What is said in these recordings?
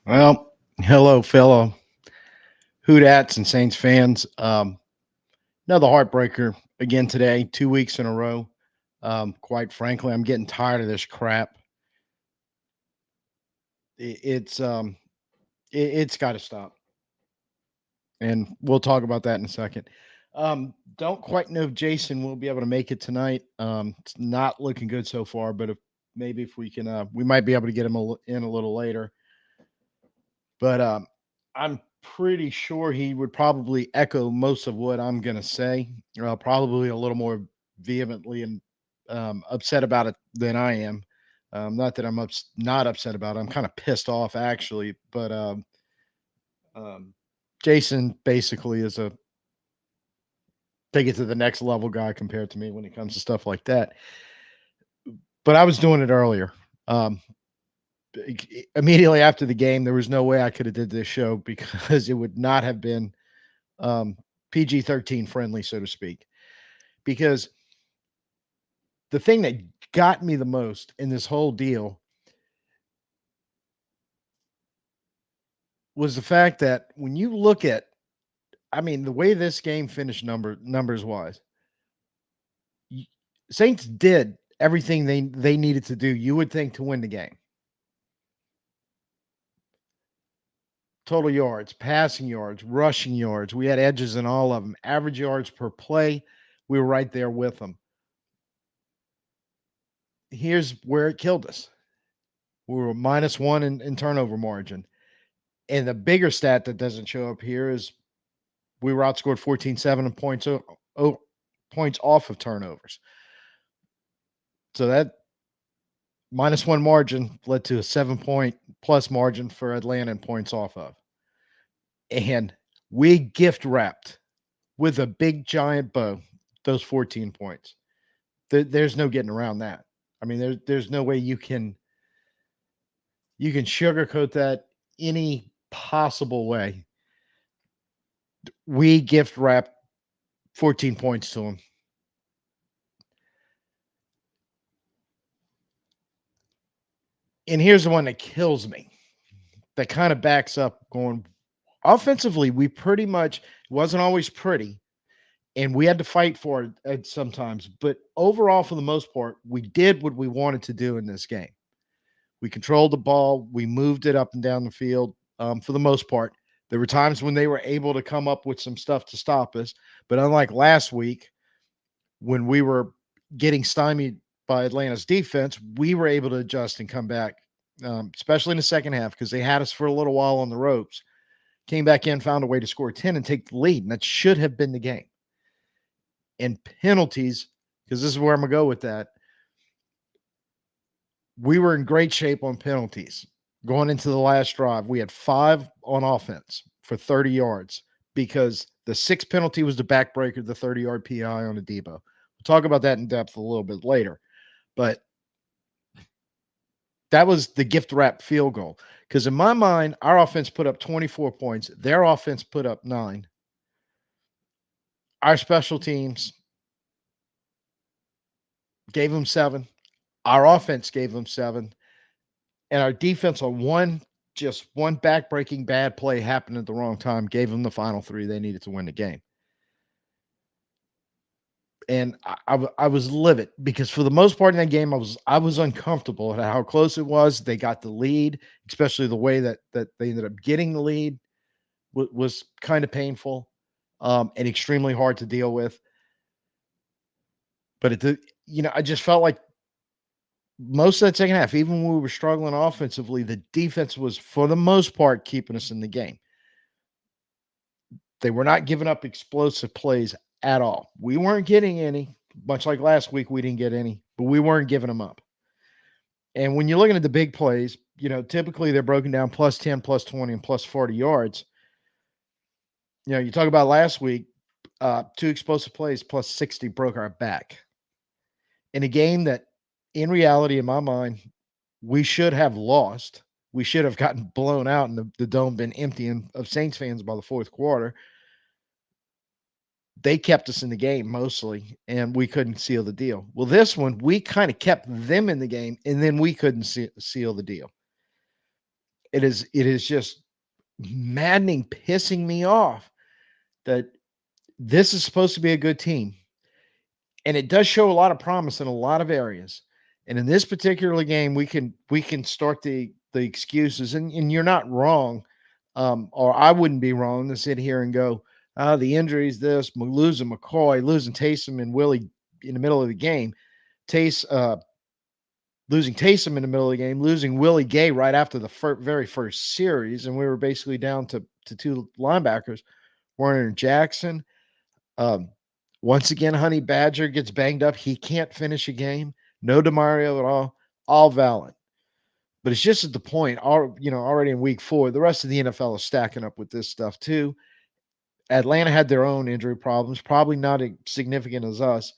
Well, hello, fellow Hoodats and Saints fans. Another heartbreaker again today, 2 weeks in a row. Quite frankly, I'm getting tired of this crap. It's got to stop, and we'll talk about that in a second. Don't quite know if Jason will be able to make it tonight. It's not looking good so far, but if we can, we might be able to get him in a little later. But I'm pretty sure he would probably echo most of what I'm going to say, probably a little more vehemently and upset about it than I am. Not that not upset about it. I'm kind of pissed off actually, but um, Jason basically is a take it to the next level guy compared to me when it comes to stuff like that. But I was doing it earlier. Um, Immediately after the game, there was no way I could have did this show because it would not have been um, PG-13 friendly, so to speak. Because the thing that got me the most in this whole deal was the fact that when you look at, I mean, the way this game finished numbers wise, y- Saints did everything they needed to do. You would think to win the game. Total yards, passing yards, rushing yards. We had edges in all of them. Average yards per play, we were right there with them. Here's where it killed us. We were -1 in turnover margin. And the bigger stat that doesn't show up here is we were outscored 14-7 in points off of turnovers. So that -1 margin led to a 7-point plus margin for Atlanta and points off of. And we gift wrapped with a big giant bow those 14 points. There's no getting around that. I mean, there's no way you can sugarcoat that any possible way. We gift wrapped 14 points to them. And here's the one that kills me. That kind of backs up going offensively. We pretty much wasn't always pretty, and we had to fight for it at sometimes. But overall, for the most part, we did what we wanted to do in this game. We controlled the ball. We moved it up and down the field for the most part. There were times when they were able to come up with some stuff to stop us. But unlike last week, when we were getting stymied by Atlanta's defense, we were able to adjust and come back, especially in the second half because they had us for a little while on the ropes. Came back in, found a way to score 10 and take the lead. And that should have been the game. And penalties, because this is where I'm going to go with that. We were in great shape on penalties going into the last drive. We had 5 on offense for 30 yards because the 6th penalty was the backbreaker, the 30-yard PI on the Debo. We'll talk about that in depth a little bit later. But that was the gift wrap field goal. Because in my mind, our offense put up 24 points. Their offense put up 9. Our special teams gave them 7. Our offense gave them 7. And our defense on just one backbreaking bad play happened at the wrong time, gave them the final 3 they needed to win the game. And I was livid because for the most part in that game, I was uncomfortable at how close it was. They got the lead, especially the way that they ended up getting the lead was kind of painful and extremely hard to deal with. But I just felt like most of that second half, even when we were struggling offensively, the defense was for the most part keeping us in the game. They were not giving up explosive plays at all. We weren't getting any, much like last week, we didn't get any, but we weren't giving them up. And when you're looking at the big plays, typically they're broken down plus 10, plus 20, and plus 40 yards. You talk about last week, 2 explosive plays plus 60 broke our back. In a game that, in reality, in my mind, we should have lost. We should have gotten blown out and the dome been empty of Saints fans by the fourth quarter. They kept us in the game mostly, and we couldn't seal the deal. Well, this one, we kind of kept them in the game, and then we couldn't seal the deal. It is just maddening, pissing me off that this is supposed to be a good team. And it does show a lot of promise in a lot of areas. And in this particular game, we can start the excuses, and you're not wrong, or I wouldn't be wrong to sit here and go, the injuries, this, losing McCoy, losing Taysom and Willie in the middle of the game, losing Taysom in the middle of the game, losing Willie Gay right after the very first series, and we were basically down to two linebackers, Warner and Jackson. Um, Once again, Honey Badger gets banged up. He can't finish a game. No DeMario at all valid. But it's just at the point, already in week 4, the rest of the NFL is stacking up with this stuff too. Atlanta had their own injury problems, probably not as significant as us.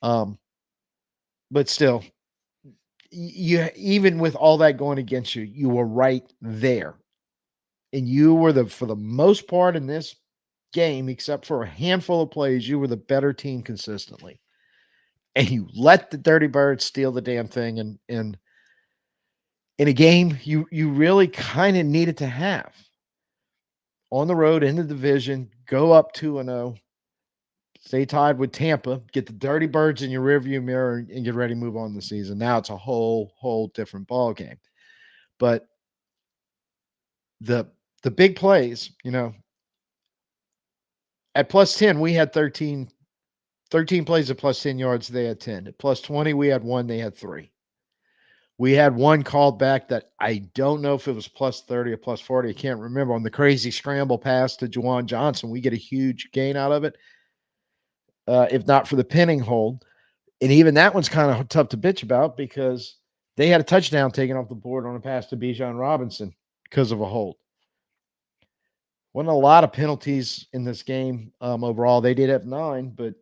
But still, you even with all that going against you, you were right there. And you were for the most part in this game, except for a handful of plays, you were the better team consistently. And you let the Dirty Birds steal the damn thing, and in a game you really kind of needed to have on the road in the division, go up 2-0, stay tied with Tampa, get the Dirty Birds in your rearview mirror, and get ready to move on the season. Now it's a whole different ball game. But the big plays, at plus 10, we had 13 plays at plus 10 yards. They had 10. At plus 20, we had 1. They had 3. We had one called back that I don't know if it was plus 30 or plus 40. I can't remember. On the crazy scramble pass to Juwan Johnson, we get a huge gain out of it, if not for the pinning hold. And even that one's kind of tough to bitch about because they had a touchdown taken off the board on a pass to Bijan Robinson because of a hold. Wasn't a lot of penalties in this game overall. They did have 9, but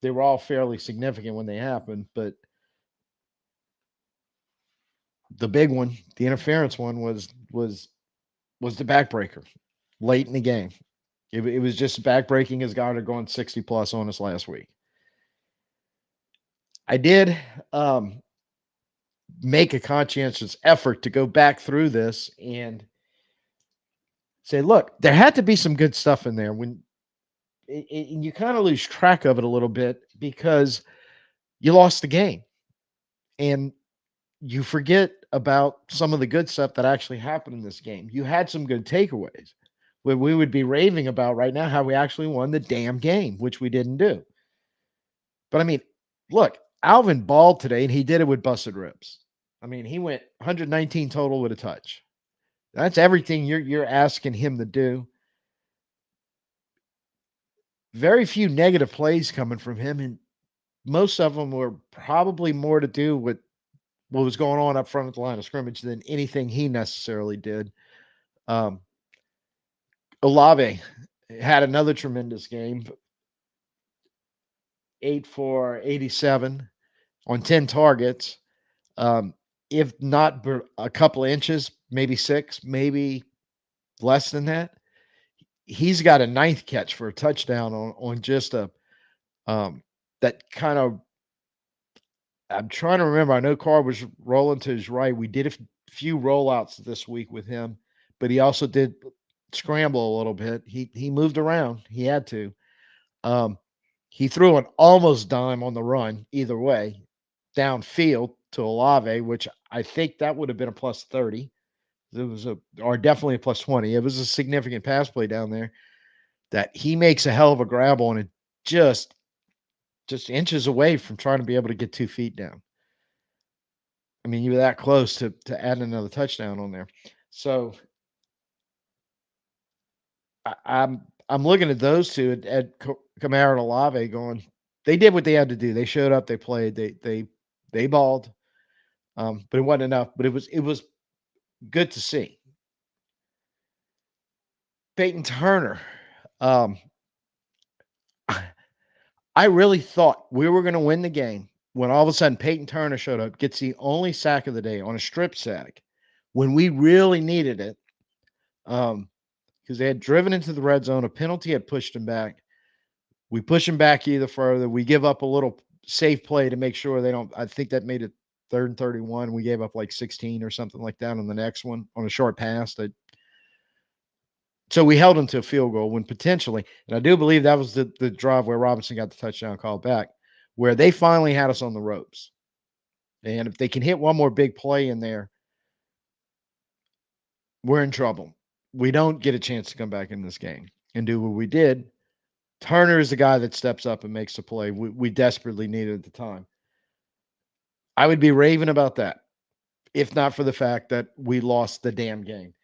they were all fairly significant when they happened. But the big one, the interference one, was the backbreaker late in the game. It was just backbreaking his guard going 60 plus on us last week. I did make a conscientious effort to go back through this and say, look, there had to be some good stuff in there when you kind of lose track of it a little bit because you lost the game and you forget about some of the good stuff that actually happened in this game. You had some good takeaways. What we would be raving about right now, how we actually won the damn game, which we didn't do. But I mean, look, Alvin balled today and he did it with busted ribs. I mean, he went 119 total with a touch. That's everything you're asking him to do. Very few negative plays coming from him, and most of them were probably more to do with what was going on up front at the line of scrimmage than anything he necessarily did. Olave had another tremendous game. 8 for 87 on 10 targets. If not a couple of inches, maybe 6, maybe less than that. He's got a 9th catch for a touchdown on just a that kind of. I'm trying to remember. I know Carr was rolling to his right. We did a few rollouts this week with him, but he also did scramble a little bit. He moved around. He had to. He threw an almost dime on the run either way, downfield to Olave, which I think that would have been a plus 30. It was or definitely a plus 20. It was a significant pass play down there that he makes a hell of a grab on it, just inches away from trying to be able to get 2 feet down. I mean, you were that close to add another touchdown on there. So I'm looking at those two at Kamara and Olave going, they did what they had to do. They showed up, they played, they balled. But it wasn't enough. But it was good to see. Peyton Turner. I really thought we were going to win the game when all of a sudden Peyton Turner showed up, gets the only sack of the day on a strip sack when we really needed it. Because they had driven into the red zone. A penalty had pushed him back. We push him back either further. We give up a little safe play to make sure they don't. I think that made it 3rd and 31. We gave up like 16 or something like that on the next one on a short pass. So we held them to a field goal when potentially, and I do believe that was the drive where Robinson got the touchdown call back, where they finally had us on the ropes. And if they can hit one more big play in there, we're in trouble. We don't get a chance to come back in this game and do what we did. Turner is the guy that steps up and makes the play we desperately needed at the time. I would be raving about that if not for the fact that we lost the damn game.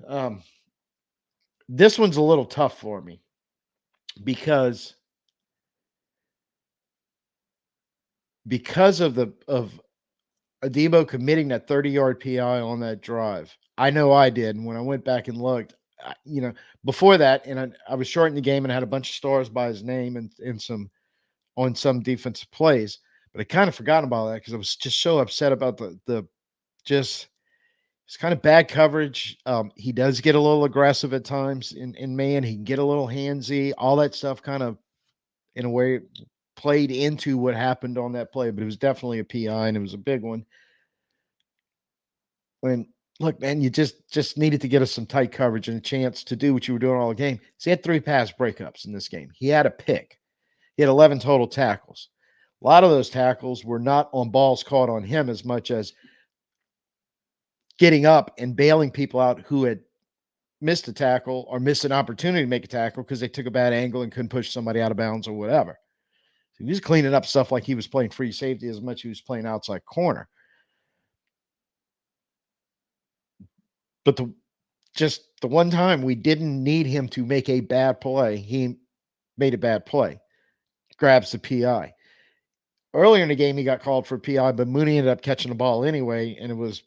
Um, this one's a little tough for me because of the of Adebo committing that 30-yard PI on that drive. I know I did, and when I went back and looked, before that, and I was shorting the game and had a bunch of stars by his name and some on some defensive plays, but I kind of forgot about that because I was just so upset about the just it's kind of bad coverage. He does get a little aggressive at times in man. He can get a little handsy. All that stuff kind of, in a way, played into what happened on that play, but it was definitely a PI and it was a big one. When look, man, you just needed to get us some tight coverage and a chance to do what you were doing all the game. So he had 3 pass breakups in this game. He had a pick. He had 11 total tackles. A lot of those tackles were not on balls caught on him as much as getting up and bailing people out who had missed a tackle or missed an opportunity to make a tackle because they took a bad angle and couldn't push somebody out of bounds or whatever. So he was cleaning up stuff like he was playing free safety as much as he was playing outside corner. But the one time we didn't need him to make a bad play, he made a bad play. Grabs the PI. Earlier in the game, he got called for a PI, but Mooney ended up catching the ball anyway, and it was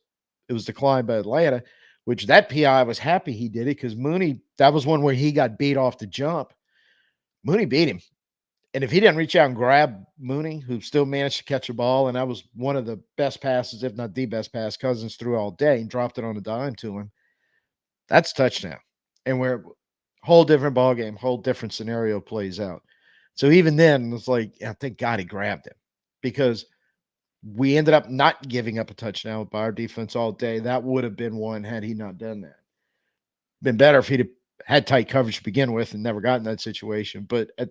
declined by Atlanta, which that PI was happy he did it because Mooney, that was one where he got beat off the jump. Mooney beat him. And if he didn't reach out and grab Mooney, who still managed to catch a ball, and that was one of the best passes, if not the best pass, Cousins threw all day and dropped it on a dime to him, that's touchdown. And we're whole different ball game, whole different scenario plays out. So even then, it's like, yeah, thank God he grabbed him because we ended up not giving up a touchdown by our defense all day. That would have been one had he not done that. Been better if he'd had tight coverage to begin with and never gotten that situation. But at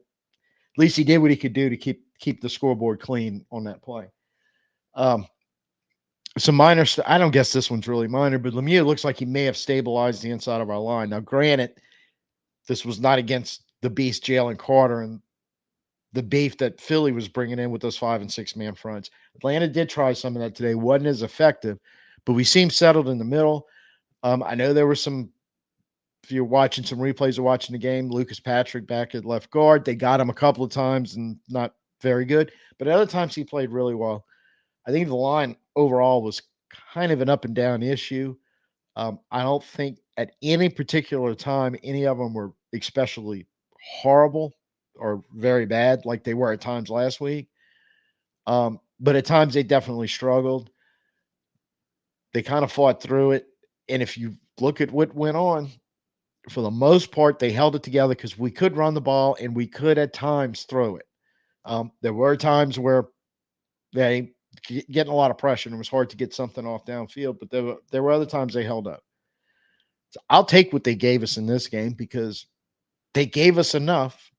least he did what he could do to keep the scoreboard clean on that play. Some minor stuff. I don't guess this one's really minor, but Lemieux looks like he may have stabilized the inside of our line. Now, granted, this was not against the beast Jalen Carter and the beef that Philly was bringing in with those 5 and 6 man fronts. Atlanta did try some of that today. Wasn't as effective, but we seemed settled in the middle. I know there were some, if you're watching some replays or watching the game, Lucas Patrick back at left guard. They got him a couple of times and not very good, but at other times he played really well. I think the line overall was kind of an up and down issue. I don't think at any particular time any of them were especially horrible or very bad like they were at times last week. But at times they definitely struggled. They kind of fought through it. And if you look at what went on, for the most part, they held it together because we could run the ball and we could at times throw it. There were times where they getting a lot of pressure and it was hard to get something off downfield, but there were other times they held up. So I'll take what they gave us in this game because they gave us enough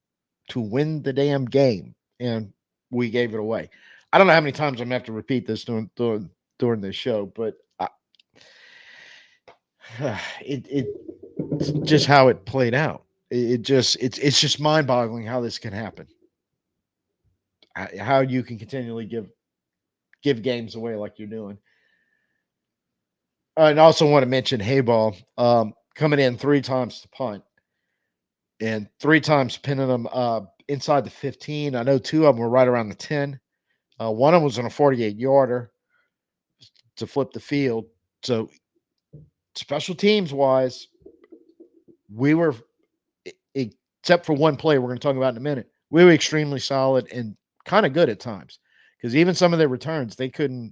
to win the damn game, and we gave it away. I don't know how many times I'm gonna have to repeat this during this show, but it's just how it played out. It's just mind boggling how this can happen. How you can continually give games away like you're doing. And I also want to mention Hayball coming in 3 times to punt and 3 times pinning them inside the 15. I know 2 of them were right around the 10. One of them was on a 48-yarder to flip the field. So special teams wise, we were, except for one play we're going to talk about in a minute, we were extremely solid and kind of good at times because even some of their returns, they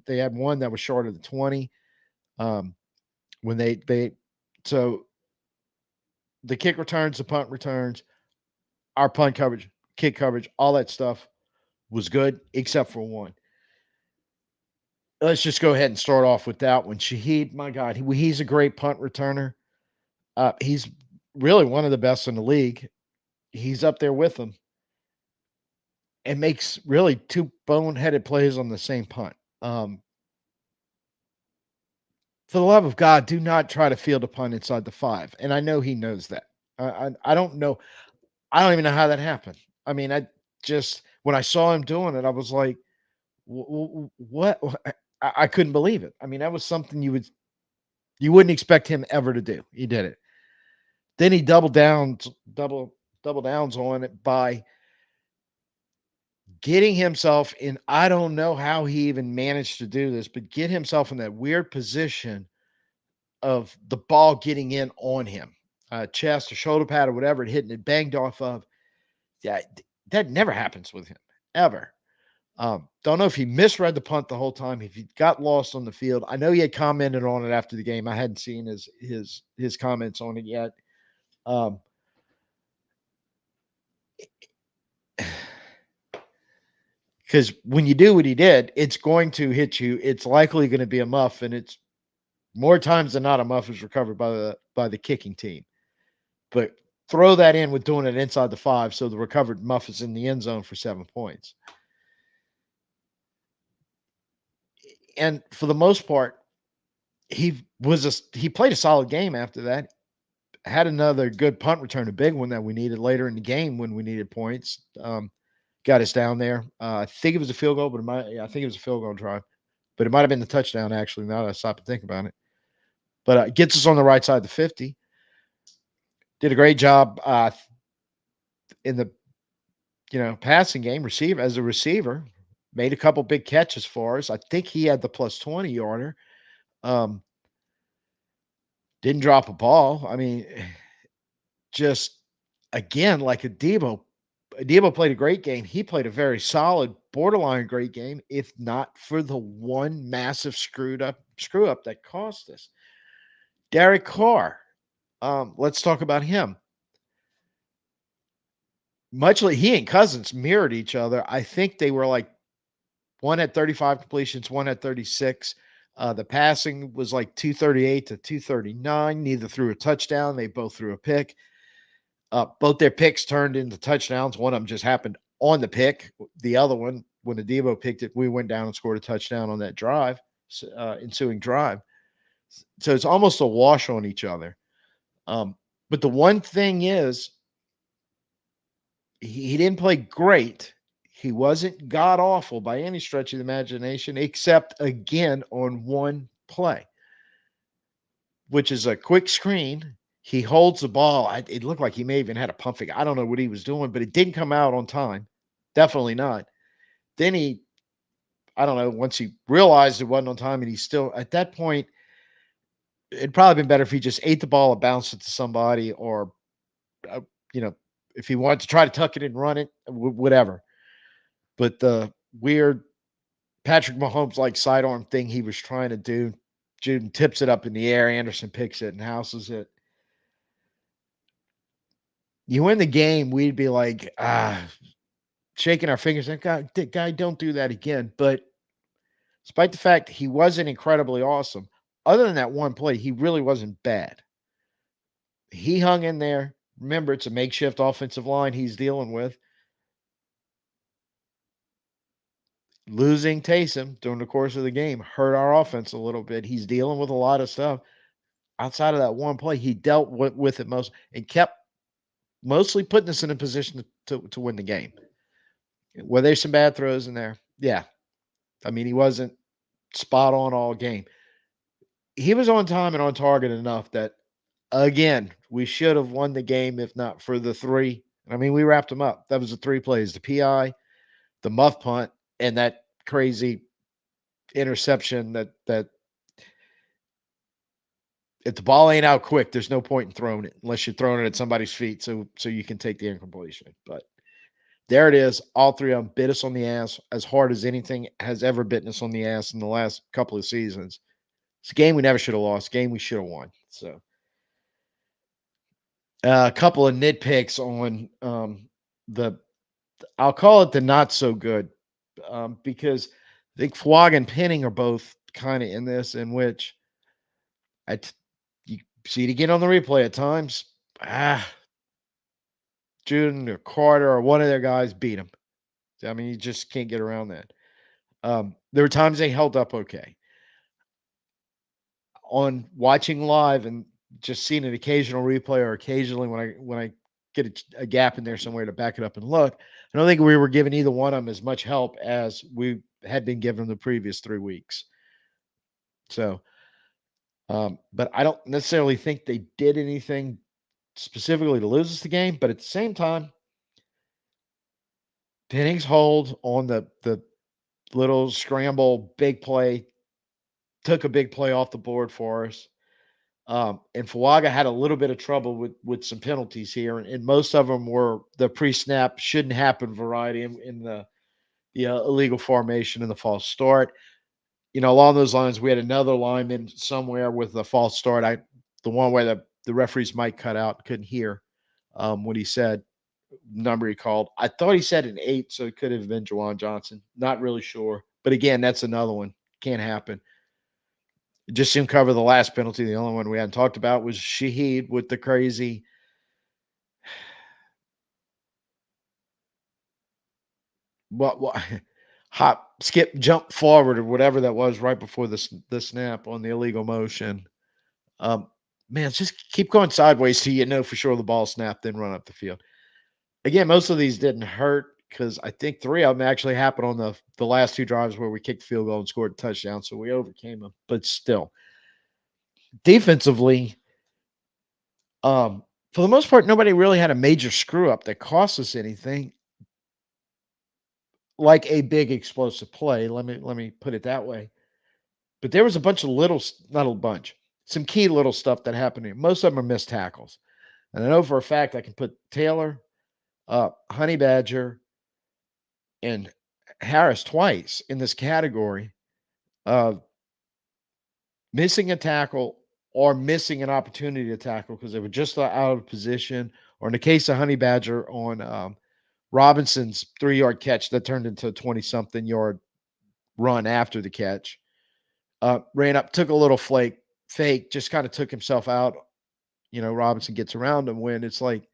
had one that was short of the 20. When so the kick returns, the punt returns, our punt coverage, kick coverage, all that stuff was good except for one. let's just go ahead and start off with that one. Shaheed, my God, he's a great punt returner. He's really one of the best in the league. He's up there with them and makes really two boneheaded plays on the same punt. Um, for the love of God, do not try to field a punt inside the 5. And I know he knows that. I don't know. I don't even know how that happened. I mean, I just when I saw him doing it, I was like, What?" I couldn't believe it. I mean, that was something you wouldn't expect him ever to do. He did it. Then he double downs on it by getting himself in. I don't know how he even managed to do this, but get himself in that weird position of the ball getting in on him, chest or shoulder pad or whatever, it hitting it banged off of. Yeah, that never happens with him ever. Don't know if he misread the punt the whole time, if he got lost on the field. I know he had commented on it after the game. I hadn't seen his comments on it yet. Um, because when you do what he did, it's going to hit you. It's likely going to be a muff, and it's more times than not a muff is recovered by the kicking team. But throw that in with doing it inside the 5, so the recovered muff is in the end zone for 7 points. And for the most part, he played a solid game after that. Had another good punt return, a big one that we needed later in the game when we needed points. Got us down there. I think it was a field goal, but I think it was a field goal drive, but it might have been the touchdown actually. Now that I stop and think about it, but gets us on the right side of the 50. Did a great job in the passing game. Receiver as a receiver, made a couple big catches for us. I think he had the plus 20 yarder. Um, didn't drop a ball. I mean, just again like a Debo. Debo played a great game. He played a very solid, borderline great game, if not for the one massive screw up that cost us. Derek Carr. Let's talk about him. Much like he and Cousins mirrored each other. I think they were like one had 35 completions, one had 36. The passing was like 238 to 239. Neither threw a touchdown. They both threw a pick. Both their picks turned into touchdowns. One of them just happened on the pick. The other one, when the Debo picked it, we went down and scored a touchdown on that drive, ensuing drive. So it's almost a wash on each other. But the one thing is, he didn't play great. He wasn't god awful by any stretch of the imagination, except again on one play, which is a quick screen. He holds the ball. It looked like he may even had a pump fake. I don't know what he was doing, but it didn't come out on time. Definitely not. Then I don't know, once he realized it wasn't on time and he's still at that point, it'd probably been better if he just ate the ball and bounced it to somebody or, uh, you know, if he wanted to try to tuck it and run it, whatever. But the weird Patrick Mahomes like sidearm thing he was trying to do, Juden tips it up in the air. Anderson picks it and houses it. You win the game, we'd be like, shaking our fingers like, God, guy, don't do that again. But despite the fact he wasn't incredibly awesome, other than that one play, he really wasn't bad. He hung in there. Remember, it's a makeshift offensive line he's dealing with. Losing Taysom during the course of the game hurt our offense a little bit. He's dealing with a lot of stuff. Outside of that one play, he dealt with it most and kept mostly putting us in a position to win the game. Were there some bad throws in there? Yeah. I mean, he wasn't spot on all game. He was on time and on target enough that, again, we should have won the game if not for the 3. I mean, we wrapped them up. That was the 3 plays, the PI, the muff punt, and that crazy interception that if the ball ain't out quick, there's no point in throwing it unless you're throwing it at somebody's feet so you can take the incompletion. But there it is. All 3 of them bit us on the ass as hard as anything has ever bitten us on the ass in the last couple of seasons. It's a game we never should have lost, game we should have won. So a couple of nitpicks on the I'll call it the not so good because I think Flog and Penning are both kind of in this, in which you see it again on the replay at times. June or Carter or one of their guys beat them. I mean, you just can't get around that. There were times they held up okay. On watching live and just seeing an occasional replay, or occasionally when I get a gap in there somewhere to back it up and look, I don't think we were giving either one of them as much help as we had been given the previous 3 weeks. So, but I don't necessarily think they did anything specifically to lose us the game. But at the same time, Penning's hold on the little scramble big play took a big play off the board for us. And Fuaga had a little bit of trouble with some penalties here, and most of them were the pre-snap shouldn't happen variety in the illegal formation and the false start. Along those lines, we had another lineman somewhere with a false start. The one where the referee's mic cut out, couldn't hear what he said, number he called. I thought he said an 8, so it could have been Jawan Johnson. Not really sure, but again, that's another one. Can't happen. Just didn't cover the last penalty. The only one we hadn't talked about was Shaheed with the crazy what hop, skip, jump forward or whatever that was right before the snap on the illegal motion. Man, just keep going sideways so you know for sure the ball snapped, then run up the field. Again, most of these didn't hurt because I think 3 of them actually happened on the last 2 drives where we kicked the field goal and scored a touchdown, so we overcame them. But still, defensively, for the most part, nobody really had a major screw up that cost us anything, like a big explosive play. Let me put it that way. But there was a bunch of not a bunch, some key little stuff that happened here. Most of them are missed tackles, and I know for a fact I can put Taylor, Honey Badger, and Harris twice in this category of missing a tackle or missing an opportunity to tackle because they were just out of position, or in the case of Honey Badger on Robinson's 3-yard catch that turned into a 20-something yard run after the catch. Ran up, took a little fake, just kind of took himself out. Robinson gets around him when it's like,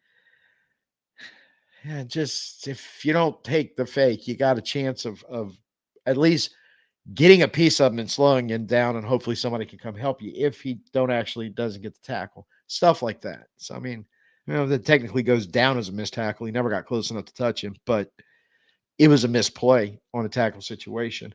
yeah, just if you don't take the fake, you got a chance of at least getting a piece of him and slowing him down, and hopefully somebody can come help you if he doesn't get the tackle. Stuff like that. So I mean, that technically goes down as a missed tackle. He never got close enough to touch him, but it was a misplay on a tackle situation.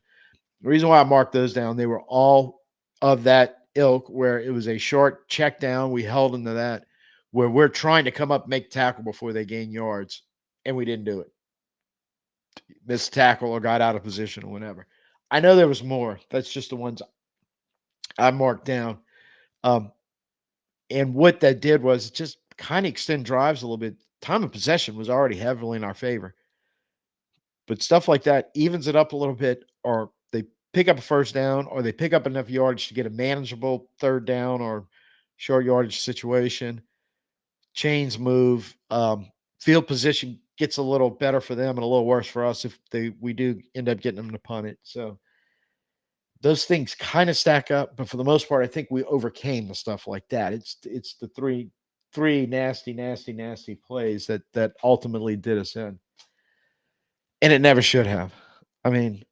The reason why I marked those down, they were all of that ilk where it was a short check down. We held into that where we're trying to come up, make tackle before they gain yards, and we didn't do it. Missed tackle or got out of position or whatever. I know there was more. That's just the ones I marked down. And what that did was just kind of extend drives a little bit. Time of possession was already heavily in our favor. But stuff like that evens it up a little bit, or they pick up a first down, or they pick up enough yardage to get a manageable third down or short yardage situation. Chains move. Field position gets a little better for them and a little worse for us if we do end up getting them to punt it. So those things kind of stack up, but for the most part, I think we overcame the stuff like that. It's the three nasty plays that ultimately did us in, and it never should have. I mean,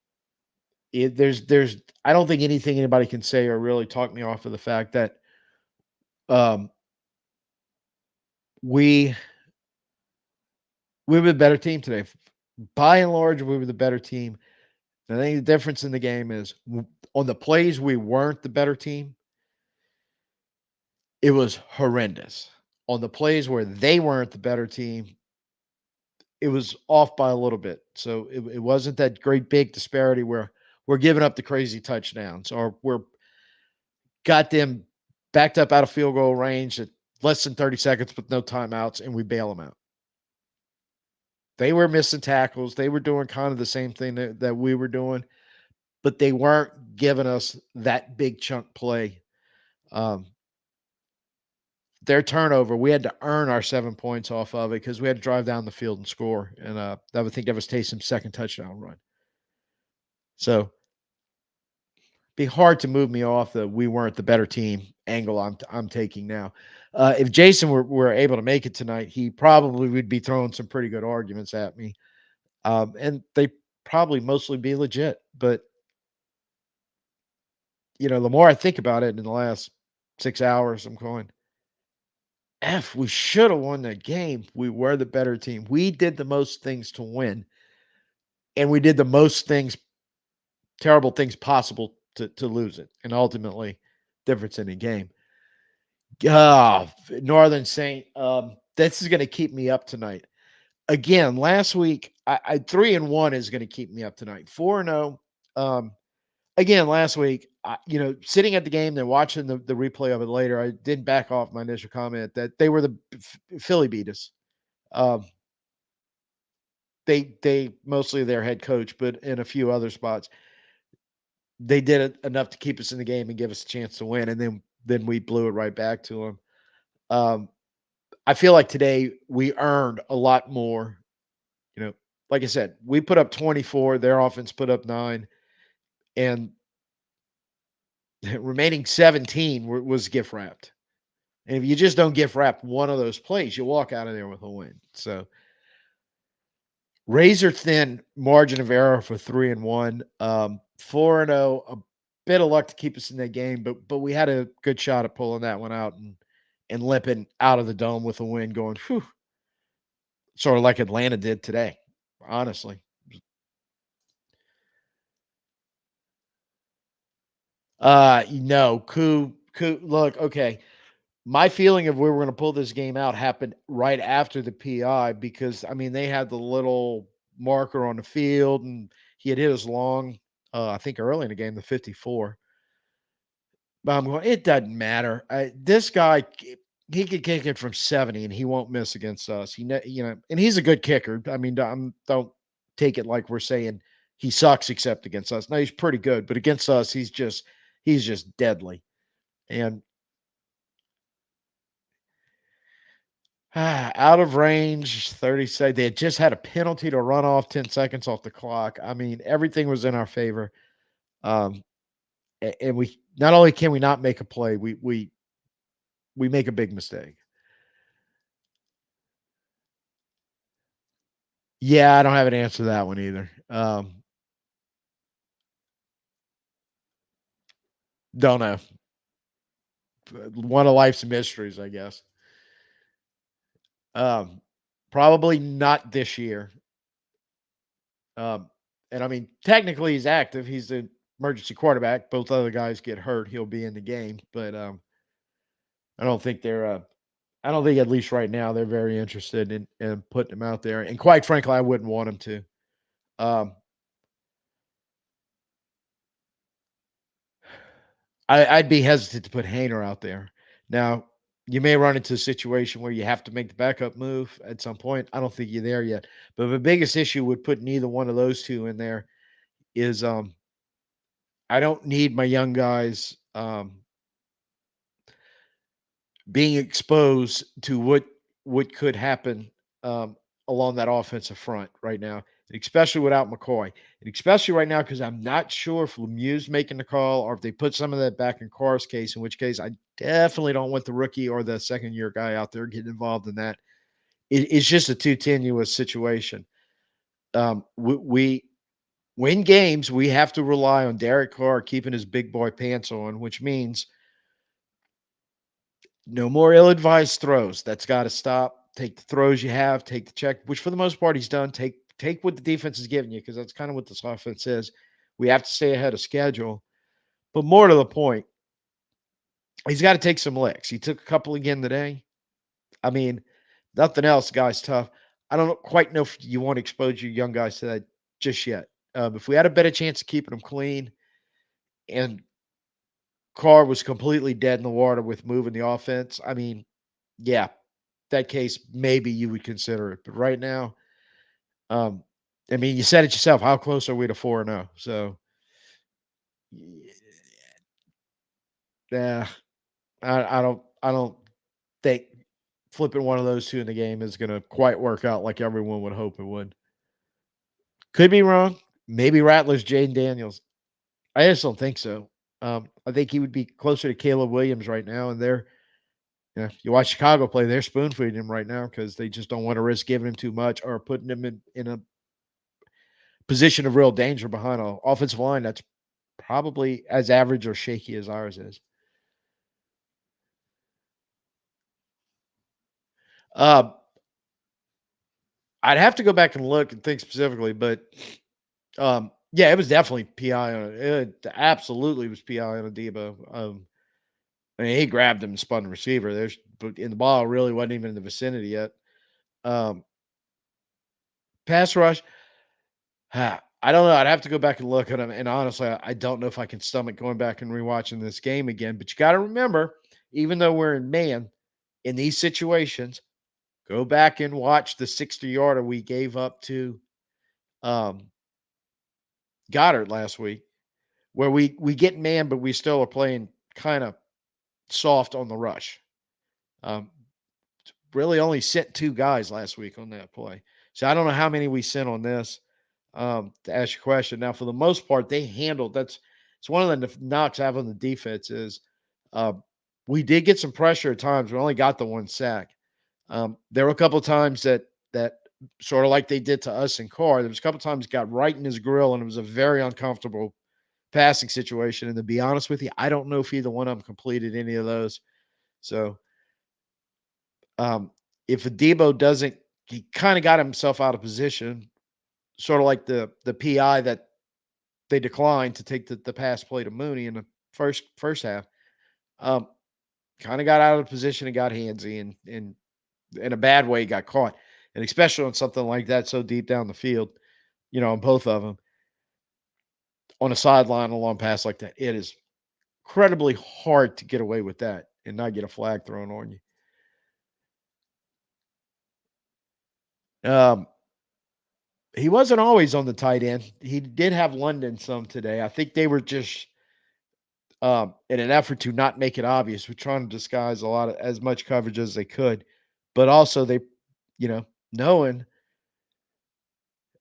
there's I don't think anything anybody can say or really talk me off of the fact that um, we were the better team today. By and large, we were the better team. And I think the difference in the game is on the plays we weren't the better team. It was horrendous. On the plays where they weren't the better team, it was off by a little bit. So it wasn't that great big disparity where we're giving up the crazy touchdowns or we're got them backed up out of field goal range at less than 30 seconds with no timeouts, and we bail them out. They were missing tackles. They were doing kind of the same thing that we were doing, but they weren't giving us that big chunk play. Their turnover, we had to earn our 7 points off of it because we had to drive down the field and score. And I would think that was Taysom's second touchdown run. So be hard to move me off the we weren't the better team angle I'm taking now. If Jason were able to make it tonight, he probably would be throwing some pretty good arguments at me, and they probably mostly be legit. But the more I think about it in the last 6 hours, I'm going, F, we should have won that game. We were the better team. We did the most things to win, and we did the most things, terrible things possible to lose it, and ultimately difference in the game. Northern Saint, this is going to keep me up tonight. Again, last week, I 3-1 is going to keep me up tonight. 4-0. Again, last week, sitting at the game, then watching the replay of it later, I did back off my initial comment that they were the Philly beat us. Um, they mostly their head coach, but in a few other spots, they did it enough to keep us in the game and give us a chance to win, and then we blew it right back to them. Um, I feel like today we earned a lot more. You know, like I said, we put up 24, their offense put up 9, and remaining 17 was gift wrapped. And if you just don't gift wrap one of those plays, you walk out of there with a win. So razor thin margin of error for 3-1. 4-0, a bit of luck to keep us in that game, but we had a good shot at pulling that one out and limping out of the dome with a win going, whew, sort of like Atlanta did today, honestly. No, look, okay. My feeling of where we're gonna pull this game out happened right after the PI because I mean they had the little marker on the field and he had hit us long, I think early in the game, the 54. But I'm going, it doesn't matter. This guy, he could kick it from 70 and he won't miss against us. And he's a good kicker. I mean, don't take it like we're saying he sucks except against us. No, he's pretty good, but against us, he's just deadly. And out of range, 30 seconds. They had just had a penalty to run off 10 seconds off the clock. I mean, everything was in our favor. Um, and we not only can we not make a play, we make a big mistake. Yeah, I don't have an answer to that one either. Don't know. One of life's mysteries, I guess. Um, Probably not this year. Um, and I mean, technically he's active. He's the emergency quarterback. Both other guys get hurt, he'll be in the game. But I don't think I don't think at least right now they're very interested in putting him out there. And quite frankly, I wouldn't want him to. Um, I'd be hesitant to put Hayner out there. Now, you may run into a situation where you have to make the backup move at some point. I don't think you're there yet. But the biggest issue with putting either one of those two in there is I don't need my young guys being exposed to what could happen um, along that offensive front right now, especially without McCoy, and especially right now because I'm not sure if Lemieux's making the call or if they put some of that back in Carr's case. In which case, I definitely don't want the rookie or the second year guy out there getting involved in that. It's just a too tenuous situation. We win games. We have to rely on Derek Carr keeping his big boy pants on, which means no more ill-advised throws. That's gotta stop. Take the throws you have, take the check, which for the most part he's done. Take what the defense is giving you because that's kind of what this offense is. We have to stay ahead of schedule. But more to the point, he's got to take some licks. He took a couple again today. I mean, nothing else, guy's tough. I don't quite know if you want to expose your young guys to that just yet. If we had a better chance of keeping them clean and Carr was completely dead in the water with moving the offense, I mean, yeah, that case, maybe you would consider it. But right now, um, I mean, you said it yourself. How close are we to 4-0? So, yeah, I don't think flipping one of those two in the game is going to quite work out like everyone would hope it would. Could be wrong. Maybe Rattlers, Jaden Daniels. I just don't think so. I think he would be closer to Caleb Williams right now, and you watch Chicago play, they're spoon feeding him right now because they just don't want to risk giving him too much or putting him in a position of real danger behind an offensive line that's probably as average or shaky as ours is. Uh, I'd have to go back and look and think specifically, but yeah, it was definitely PI on it. It absolutely was PI on a Debo. I mean, he grabbed him and spun the receiver. And the ball really wasn't even in the vicinity yet. Um, Pass rush. I don't know. I'd have to go back and look at him. And honestly, I don't know if I can stomach going back and rewatching this game again. But you got to remember, even though we're in man, in these situations, go back and watch the 60-yarder we gave up to um, Goddard last week, where we get man, but we still are playing kind of soft on the rush. Um, really only sent 2 guys last week on that play. So I don't know how many we sent on this, to ask your question. Now, for the most part, they handled it's one of the knocks I have on the defense is, uh, we did get some pressure at times. We only got the 1 sack. There were a couple of times that sort of like they did to us in Carr, there was a couple of times it got right in his grill, and it was a very uncomfortable passing situation. And to be honest with you, I don't know if either one of them completed any of those. So, um, if a Debo doesn't, he kind of got himself out of position, sort of like the PI that they declined to take the pass play to Mooney in the first half. Um, Kind of got out of position and got handsy, and in a bad way got caught, and especially on something like that so deep down the field, on both of them on a sideline, a long pass like that, it is incredibly hard to get away with that and not get a flag thrown on you. He wasn't always on the tight end. He did have London some today. I think they were just in an effort to not make it obvious, we're trying to disguise a lot of as much coverage as they could, but also they, knowing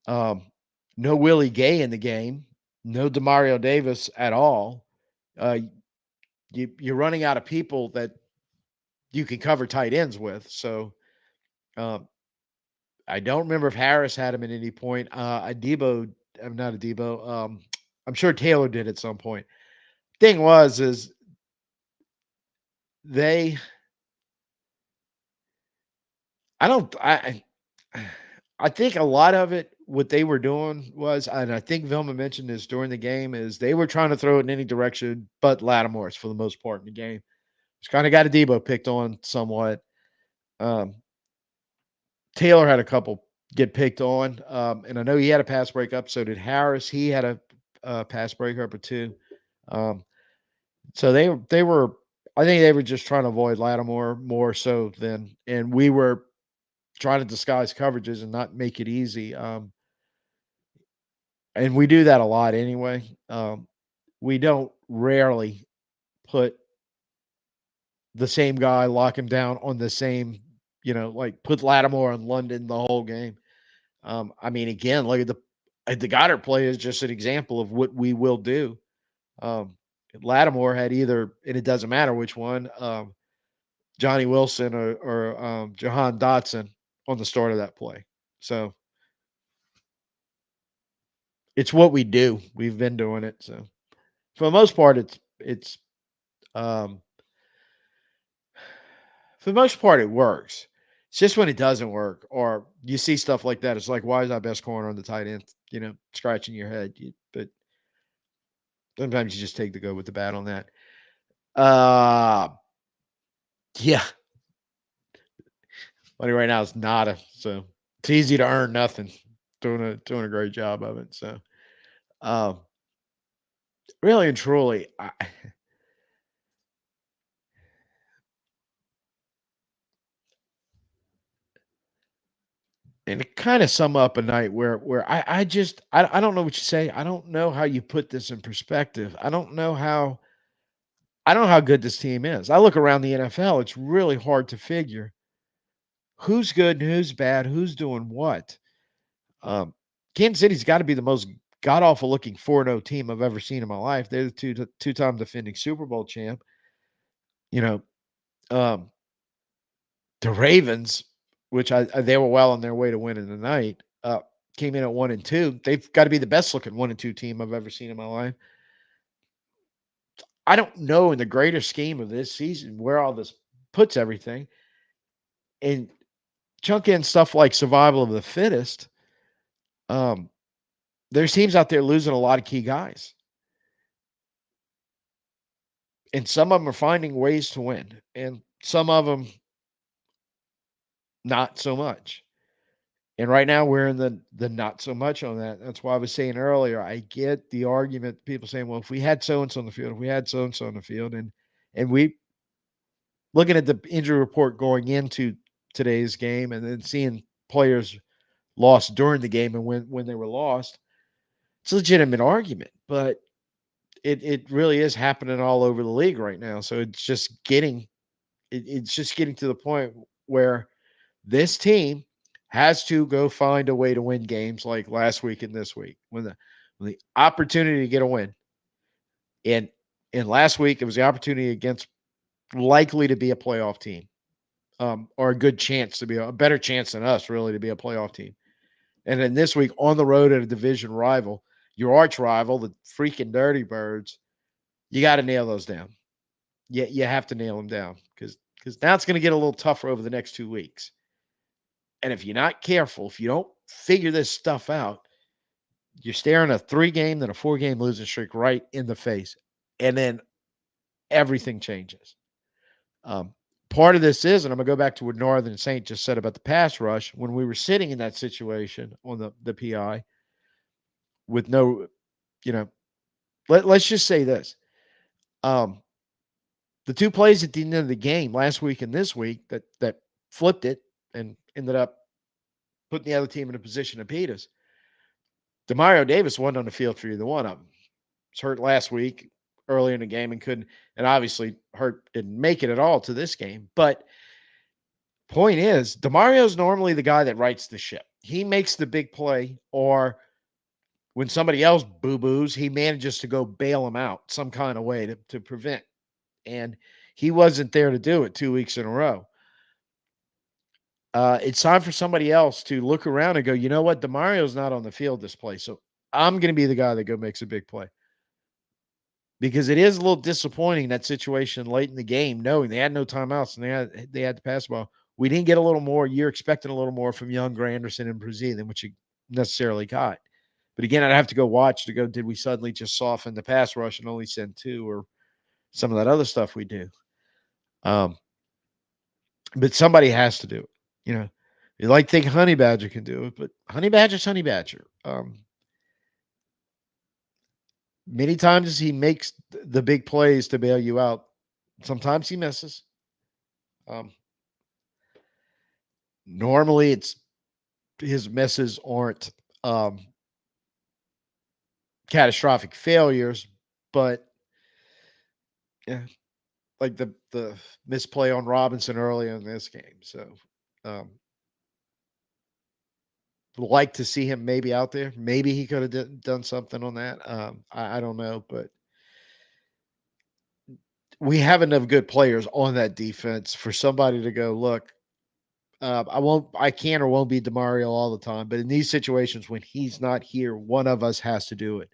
um, no Willie Gay in the game, no Demario Davis at all. Uh, you're running out of people that you can cover tight ends with. So um, I don't remember if Harris had him at any point. I'm not a Debo. I'm sure Taylor did at some point. Thing was, is they, I don't, I think a lot of it, what they were doing was, and I think Vilma mentioned this during the game, is they were trying to throw it in any direction but Lattimore's for the most part in the game. It's kind of got a Debo picked on somewhat. Um, Taylor had a couple get picked on, and I know he had a pass breakup. So did Harris. He had a pass breakup or two. Um, so they were. I think they were just trying to avoid Lattimore more so than, and we were trying to disguise coverages and not make it easy. And we do that a lot anyway. We don't rarely put the same guy, lock him down on the same, like put Lattimore on London the whole game. I mean, again, look at the Goddard play is just an example of what we will do. Um, Lattimore had either, and it doesn't matter which one, Johnny Wilson or Jahan Dotson on the start of that play. So it's what we do. We've been doing it. So for the most part, um, for the most part it works. It's just when it doesn't work, or you see stuff like that. It's like, why is our best corner on the tight end? Scratching your head. But sometimes you just take the good with the bad on that. Uh yeah. Money right now is nada. So it's easy to earn nothing. Doing a great job of it. So um really and truly, and to kind of sum up a night where I just I don't know what you say. I don't know how you put this in perspective. I don't know how good this team is. I look around the NFL, it's really hard to figure who's good and who's bad, who's doing what. Um, Kansas City's got to be the most god awful looking 4-0 team I've ever seen in my life. They're the two-time defending Super Bowl champ. You know, um, the Ravens, which they were well on their way to winning tonight, came in at 1-2. They've got to be the best looking 1-2 team I've ever seen in my life. I don't know in the greater scheme of this season where all this puts everything, and chunk in stuff like survival of the fittest. Um, there's teams out there losing a lot of key guys, and some of them are finding ways to win, and some of them not so much. And right now we're in the not so much on that. That's why I was saying earlier, I get the argument, people saying, well, if we had so and so on the field, if we had so and so on the field, and we looking at the injury report going into today's game and then seeing players lost during the game and when they were lost, it's a legitimate argument, but it really is happening all over the league right now. So it's just getting to the point where this team has to go find a way to win games like last week and this week when the opportunity to get a win. And last week it was the opportunity against likely to be a playoff team, or a good chance to be a better chance than us, really, to be a playoff team. And then this week on the road at a division rival, your arch rival, the freaking Dirty Birds, you got to nail those down. You have to nail them down because now it's going to get a little tougher over the next 2 weeks. And if you're not careful, if you don't figure this stuff out, you're staring a 3-game, then a 4-game losing streak right in the face. And then everything changes. Part of this is, and I'm going to go back to what Northern Saint just said about the pass rush, when we were sitting in that situation on the PI with no, you know, let's just say this. The two plays at the end of the game last week and this week that flipped it and ended up putting the other team in a position to beat us. Demario Davis wasn't on the field for either one of them. He was hurt last week early in the game and couldn't, and obviously didn't make it at all to this game. But point is, Demario's normally the guy that rights the ship. He makes the big play, or when somebody else boo-boos, he manages to go bail him out some kind of way to prevent. And he wasn't there to do it 2 weeks in a row. It's time for somebody else to look around and go, you know what? DeMario's not on the field this play, so I'm going to be the guy that go makes a big play. Because it is a little disappointing, that situation late in the game, knowing they had no timeouts and they had to pass the ball. We didn't get a little more. You're expecting a little more from Younger, Anderson, and Brazil than what you necessarily got. But again, I'd have to go watch to go, did we suddenly just soften the pass rush and only send 2, or some of that other stuff we do? But somebody has to do it. You know, you like think Honey Badger can do it, but Honey Badger's Honey Badger. Many times he makes the big plays to bail you out. Sometimes he misses. Normally, it's his misses aren't catastrophic failures, but yeah, like the misplay on Robinson early in this game. So, like to see him maybe out there. Maybe he could have done something on that. I don't know, but we have enough good players on that defense for somebody to go, look, I can or won't be DeMario all the time, but in these situations when he's not here, one of us has to do it.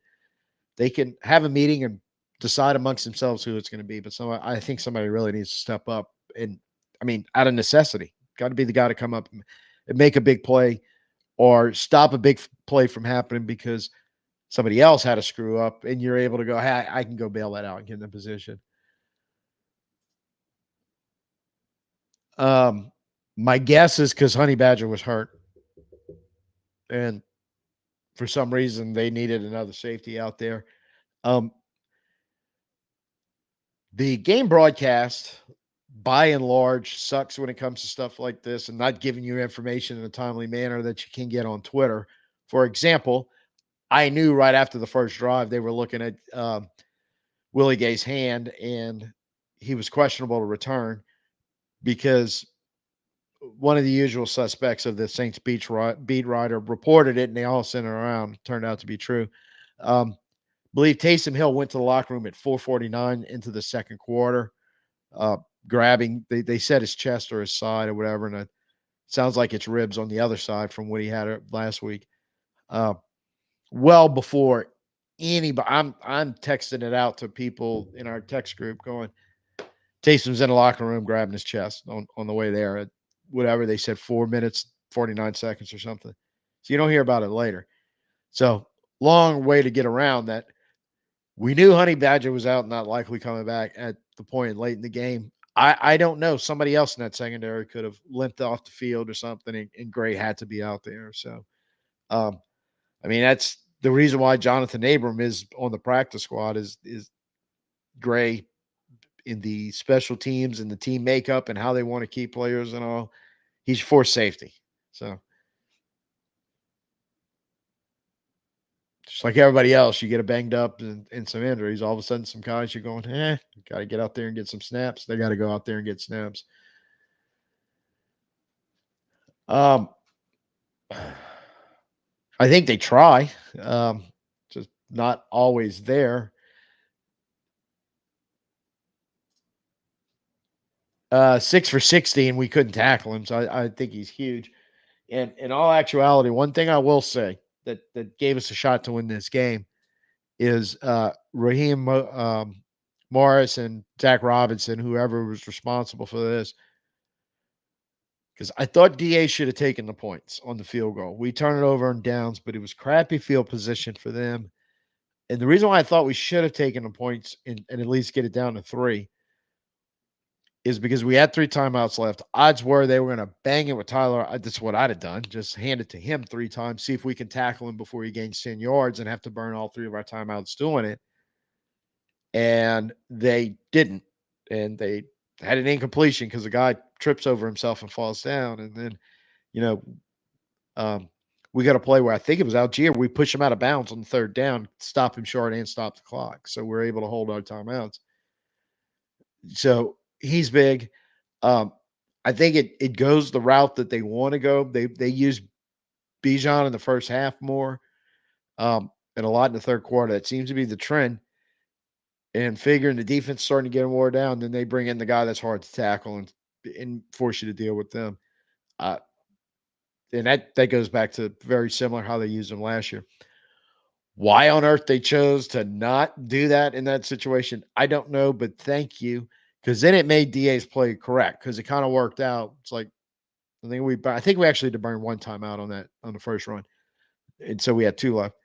They can have a meeting and decide amongst themselves who it's going to be, but I think somebody really needs to step up. And I mean, out of necessity, got to be the guy to come up and make a big play or stop a big play from happening because somebody else had a screw up, and you're able to go, hey, I can go bail that out and get in the position. My guess is because Honey Badger was hurt, and for some reason they needed another safety out there. The game broadcast, by and large, sucks when it comes to stuff like this and not giving you information in a timely manner that you can get on Twitter. For example, I knew right after the first drive they were looking at Willie Gay's hand, and he was questionable to return because one of the usual suspects of the Saints beat writer reported it, and they all sent it around. It turned out to be true. Believe Taysom Hill went to the locker room at 4:49 into the second quarter, uh, grabbing. They said his chest or his side or whatever, and it sounds like it's ribs on the other side from what he had last week. Uh, well before anybody, I'm texting it out to people in our text group, going, Taysom's in the locker room grabbing his chest on the way there at whatever they said, 4 minutes 49 seconds or something. So you don't hear about it later. So long way to get around that. We knew Honey Badger was out, not likely coming back at the point late in the game. I don't know. Somebody else in that secondary could have limped off the field or something, and Gray had to be out there. So, um, I mean, that's the reason why Jonathan Abram is on the practice squad is Gray in the special teams and the team makeup and how they want to keep players and all. He's for safety. So just like everybody else, you get a banged up and some injuries. All of a sudden, some guys you're going, got to get out there and get some snaps. They got to go out there and get snaps. Um, I think they try, just not always there. 6 for 60, and we couldn't tackle him. So I think he's huge. And in all actuality, one thing I will say that gave us a shot to win this game is Raheem Morris and Zach Robinson, whoever was responsible for this. Because I thought DA should have taken the points on the field goal. We turned it over on downs, but it was crappy field position for them. And the reason why I thought we should have taken the points and at least get it down to 3 is because we had 3 timeouts left. Odds were they were going to bang it with Tyler. That's what I'd have done. Just hand it to him 3 times, see if we can tackle him before he gains 10 yards and have to burn all 3 of our timeouts doing it. And they didn't. And they had an incompletion because the guy trips over himself and falls down. And then, you know, we got a play where I think it was Algier. We push him out of bounds on the 3rd down, stop him short and stop the clock. So we're able to hold our timeouts. So he's big. I think it goes the route that they want to go. They use Bijan in the first half more, and a lot in the 3rd quarter. That seems to be the trend. And figuring the defense starting to get more down, then they bring in the guy that's hard to tackle and force you to deal with them. Uh, and that goes back to very similar how they used them last year. Why on earth they chose to not do that in that situation, I don't know, but thank you, because then it made DA's play correct because it kind of worked out. It's like I think we actually had to burn 1 timeout on the first run, and so we had 2 left.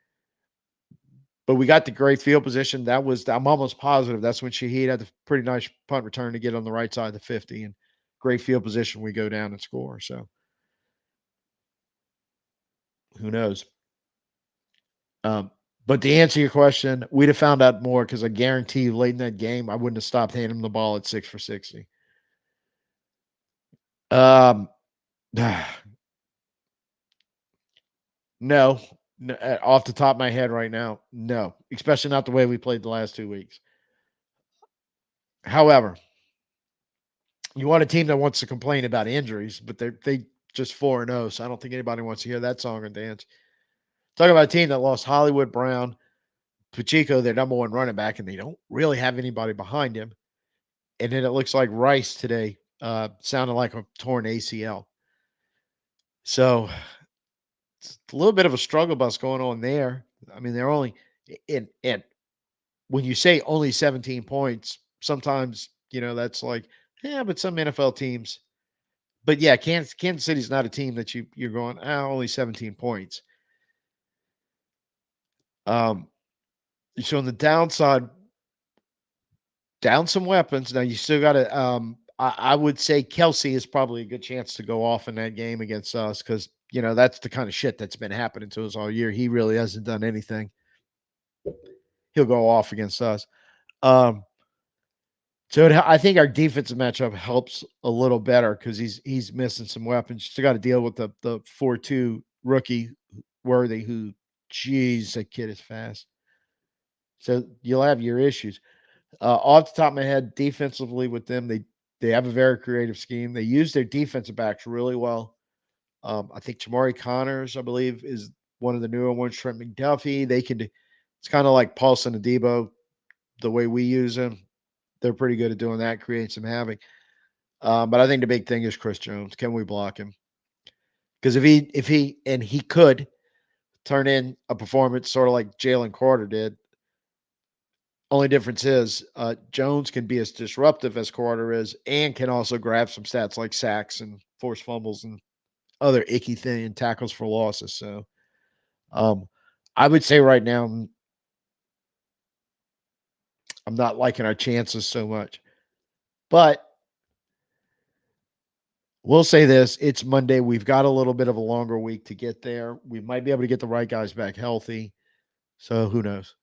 But we got the great field position. I'm almost positive that's when Shaheed had the pretty nice punt return to get on the right side of the 50, and great field position. We go down and score. So who knows? Um, but to answer your question, we'd have found out more because I guarantee you late in that game, I wouldn't have stopped handing him the ball at 6 for 60. Um, no, off the top of my head right now, no, especially not the way we played the last 2 weeks. However, you want a team that wants to complain about injuries, but they just 4-0, so I don't think anybody wants to hear that song and dance. Talk about a team that lost Hollywood Brown, Pacheco, their number 1 running back, and they don't really have anybody behind him. And then it looks like Rice today sounded like a torn ACL. So it's a little bit of a struggle bus going on there. I mean, they're only in when you say only 17 points, sometimes that's like, yeah, but some NFL teams. But yeah, Kansas City's not a team that you're going, only 17 points. So on the downside, down some weapons. Now you still got to. I would say Kelsey is probably a good chance to go off in that game against us because that's the kind of shit that's been happening to us all year. He really hasn't done anything. He'll go off against us. So I think our defensive matchup helps a little better because he's missing some weapons. Still got to deal with the 4-2 rookie Worthy, who, geez, that kid is fast. So you'll have your issues. Off the top of my head, defensively with them, they have a very creative scheme. They use their defensive backs really well. I think Jamari Connors, I believe, is one of the newer ones. Trent McDuffie. It's kind of like Paulson and Debo, the way we use them. They're pretty good at doing that, create some havoc. But I think the big thing is Chris Jones. Can we block him? Because he could turn in a performance sort of like Jalen Carter did. Only difference is Jones can be as disruptive as Carter is, and can also grab some stats like sacks and forced fumbles and other icky thing and tackles for losses. So um, I would say right now I'm not liking our chances so much, but we'll say this: it's Monday. We've got a little bit of a longer week to get there. We might be able to get the right guys back healthy. So who knows?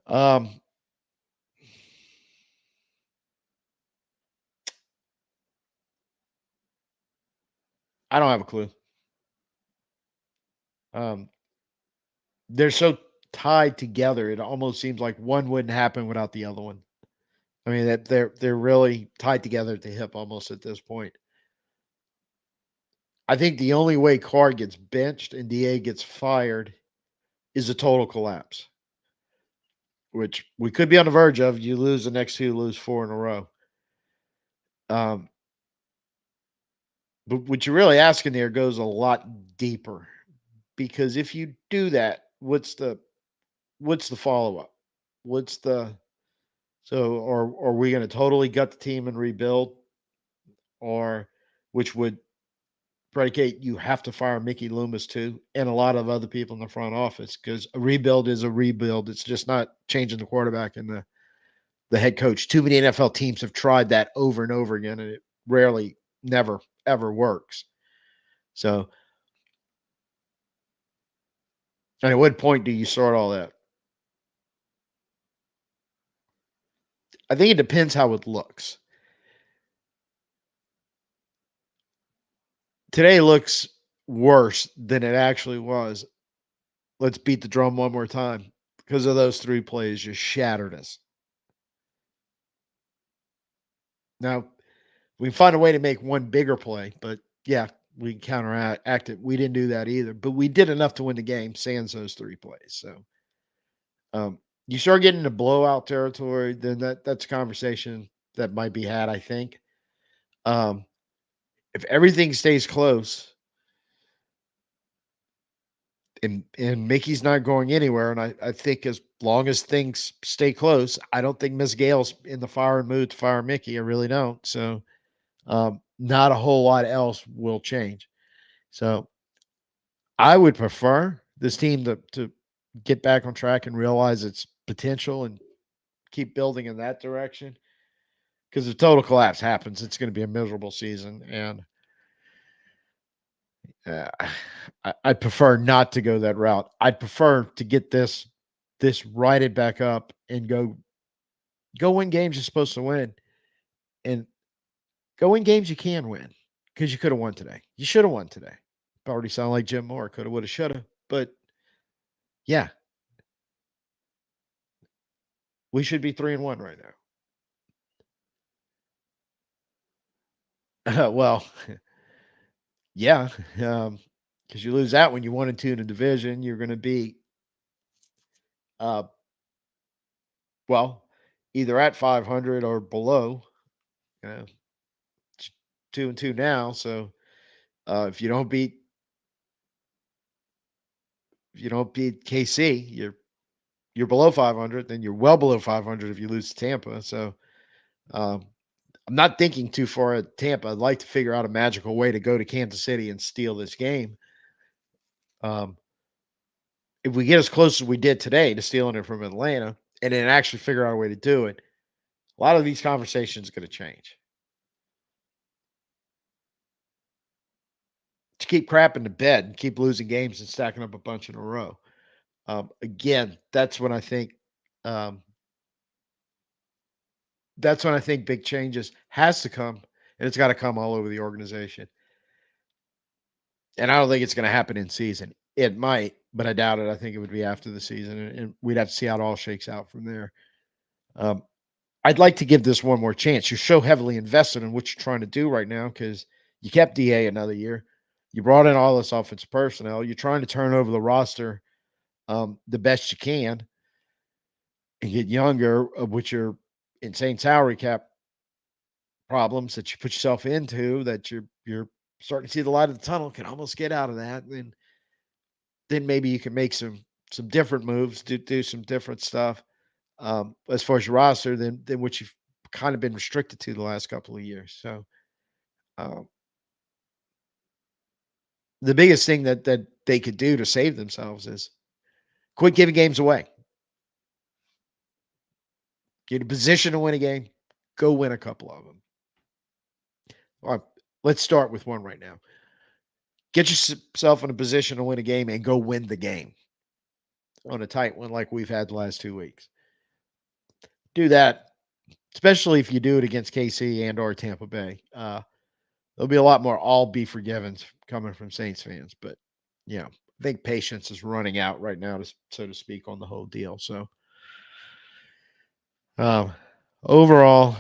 Um, I don't have a clue. Um, they're so tied together. It almost seems like one wouldn't happen without the other one. I mean, that they're really tied together at the hip almost at this point. I think the only way Carr gets benched and Da gets fired is a total collapse, which we could be on the verge of. You lose the next two, lose four in a row. Um, but what you're really asking there goes a lot deeper, because if you do that, what's the follow up? What's the so or are we going to totally gut the team and rebuild, or which would predicate you have to fire Mickey Loomis too, and a lot of other people in the front office, because a rebuild is a rebuild. It's just not changing the quarterback and the head coach. Too many NFL teams have tried that over and over again, and it rarely, never, ever works. So, and at what point do you sort all that? I think it depends how it looks. Today looks worse than it actually was. Let's beat the drum one more time, because of those three plays just shattered us. Now, we can find a way to make one bigger play, but yeah, we can counteract it. We didn't do that either, but we did enough to win the game, sans those three plays. So you start getting into blowout territory, then that's a conversation that might be had, I think. Um, if everything stays close and Mickey's not going anywhere, and I think as long as things stay close, I don't think Miss Gale's in the firing mood to fire Mickey. I really don't. So not a whole lot else will change. So I would prefer this team to get back on track and realize its potential and keep building in that direction. Because if total collapse happens, it's going to be a miserable season, and uh, I'd prefer not to go that route. I'd prefer to get this righted back up and go win games you're supposed to win, and go win games you can win, because you could have won today. You should have won today. Already sound like Jim Moore. Coulda, woulda, shoulda. But yeah, we should be 3-1 right now. Well, yeah, because you lose that when you 1-2 in the division, you're going to be uh, well, either at 500 or below. Uh, 2-2 now, so if you don't beat KC, you're below 500. Then you're well below 500 if you lose to Tampa. So um, I'm not thinking too far at Tampa. I'd like to figure out a magical way to go to Kansas City and steal this game. Um, if we get as close as we did today to stealing it from Atlanta, and then actually figure out a way to do it, a lot of these conversations are going to change. To keep crapping the bed and keep losing games and stacking up a bunch in a row. Again, um, that's when I think big changes has to come, and it's got to come all over the organization. And I don't think it's going to happen in season. It might, but I doubt it. I think it would be after the season, and we'd have to see how it all shakes out from there. Um, I'd like to give this one more chance. You're so heavily invested in what you're trying to do right now, because you kept Da another year. You brought in all this offensive personnel. You're trying to turn over the roster the best you can and get younger, of which your insane salary cap problems that you put yourself into, that you're starting to see the light of the tunnel, can almost get out of that. And then maybe you can make some different moves, do some different stuff as far as your roster than what you've kind of been restricted to the last couple of years. So um, the biggest thing that they could do to save themselves is quit giving games away. Get a position to win a game. Go win a couple of them. All right, let's start with one right now. Get yourself in a position to win a game and go win the game on a tight one like we've had the last 2 weeks. Do that, especially if you do it against KC and or Tampa Bay. There'll be a lot more "all be forgiven" coming from Saints fans, but yeah, I think patience is running out right now, so to speak, on the whole deal. So, um, overall,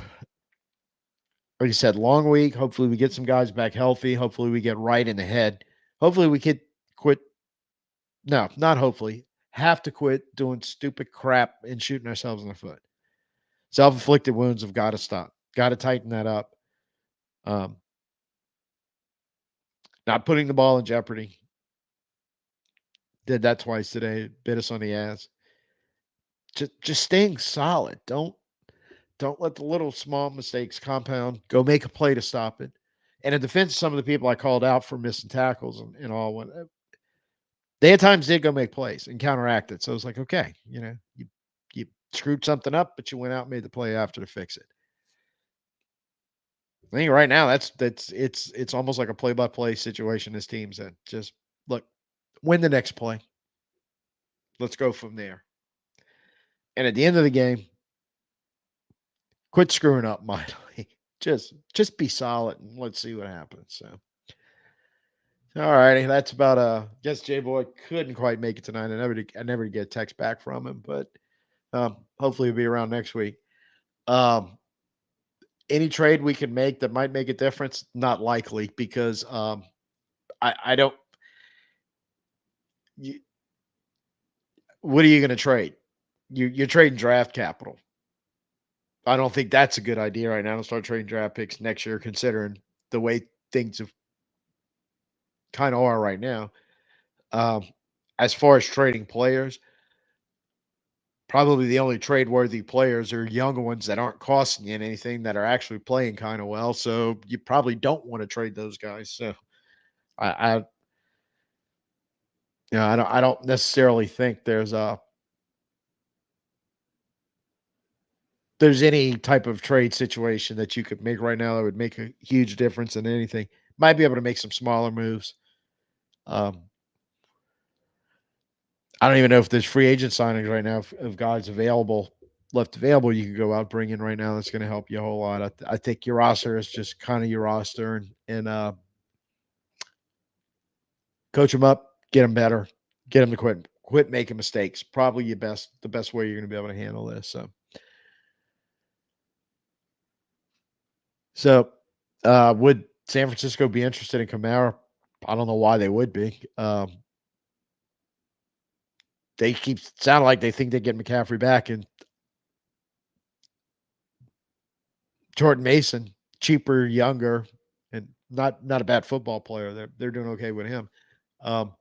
like you said, long week. Hopefully, we get some guys back healthy. Hopefully, we get right in the head. Hopefully, we could quit. No, not hopefully. Have to quit doing stupid crap and shooting ourselves in the foot. Self-inflicted wounds have got to stop. Got to tighten that up. Um, not putting the ball in jeopardy. Did that twice today. Bit us on the ass. Just staying solid. Don't let the little small mistakes compound. Go make a play to stop it. And in defense of some of the people I called out for missing tackles and all, when they at times did go make plays and counteract it. So it was like, okay, you screwed something up, but you went out and made the play after to fix it. I think right now it's almost like a play by play situation. This team's in. Just look, win the next play. Let's go from there. And at the end of the game, quit screwing up mightily. Just be solid and let's see what happens. So, all righty, that's about guess J Boy couldn't quite make it tonight. I never get a text back from him, but hopefully he'll be around next week. Um, any trade we can make that might make a difference, not likely because I don't. You, what are you going to trade? You're trading draft capital. I don't think that's a good idea right now to start trading draft picks next year, considering the way things have kind of are right now. Um, as far as trading players, probably the only trade worthy players are younger ones that aren't costing you anything that are actually playing kind of well. So you probably don't want to trade those guys. So I I don't necessarily think there's any type of trade situation that you could make right now that would make a huge difference in anything. Might be able to make some smaller moves. Um, I don't even know if there's free agent signings right now of guys left available. You can go out bring in right now. That's going to help you a whole lot. I think your roster is just kind of your roster, and coach them up, get them better, get them to quit making mistakes. Probably the best way you're going to be able to handle this. So, would San Francisco be interested in Kamara? I don't know why they would be. They keep sounding like they think they get McCaffrey back, and Jordan Mason, cheaper, younger, and not a bad football player. They're doing okay with him. Um,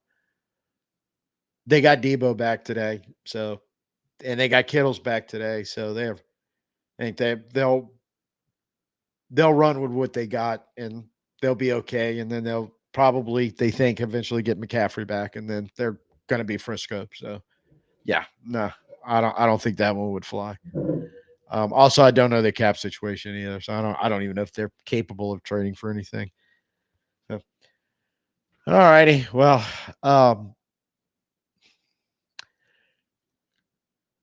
they got Debo back today, so and they got Kittle's back today, so I think they'll run with what they got and they'll be okay. And then they'll probably they think eventually get McCaffrey back, and then they're going to be Frisco. So yeah, no, I don't think that one would fly. Also, I don't know the cap situation either, so I don't even know if they're capable of trading for anything. So, all righty, well, um,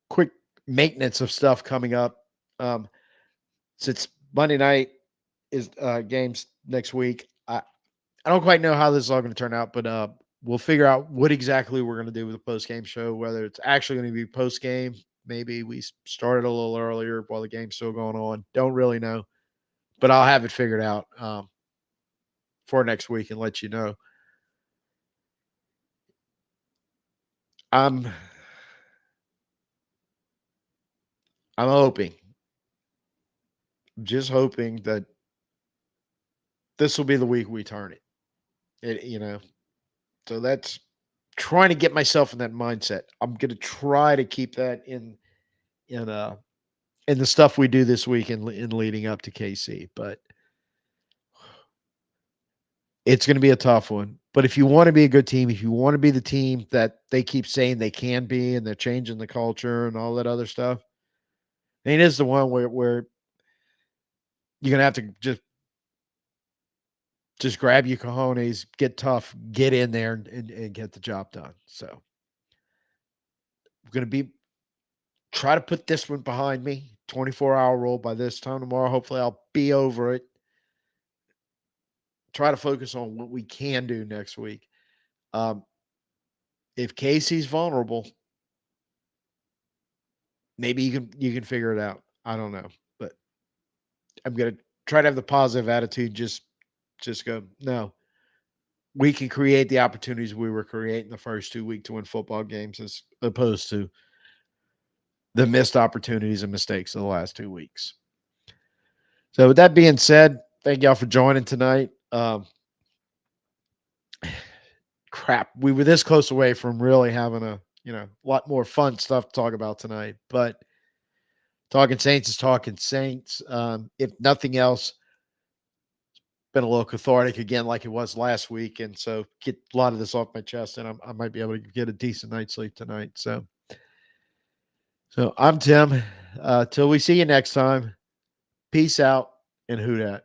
quick maintenance of stuff coming up. Um, since Monday night is games next week, I don't quite know how this is all going to turn out, but we'll figure out what exactly we're going to do with the post game show. Whether it's actually going to be post game, maybe we started a little earlier while the game's still going on. Don't really know, but I'll have it figured out for next week and let you know. I'm hoping, just hoping that this will be the week we turn it. So that's trying to get myself in that mindset. I'm going to try to keep that in in the stuff we do this week in leading up to KC, but it's going to be a tough one. But if you want to be a good team, if you want to be the team that they keep saying they can be, and they're changing the culture and all that other stuff, it is the one where you're gonna have to just grab your cojones, get tough, get in there, and get the job done. So I'm gonna be try to put this one behind me. 24-hour rule by this time tomorrow. Hopefully, I'll be over it. Try to focus on what we can do next week. Um, if Casey's vulnerable, maybe you can figure it out. I don't know, but I'm gonna try to have the positive attitude. Just go. No, we can create the opportunities we were creating the first 2 weeks to win football games, as opposed to the missed opportunities and mistakes of the last 2 weeks. So, with that being said, thank y'all for joining tonight. Crap, we were this close away from really having a lot more fun stuff to talk about tonight, but talking Saints is talking Saints. If nothing else, been a little cathartic again, like it was last week, and so get a lot of this off my chest, and I might be able to get a decent night's sleep tonight. So I'm Tim. Till we see you next time. Peace out and hoot at.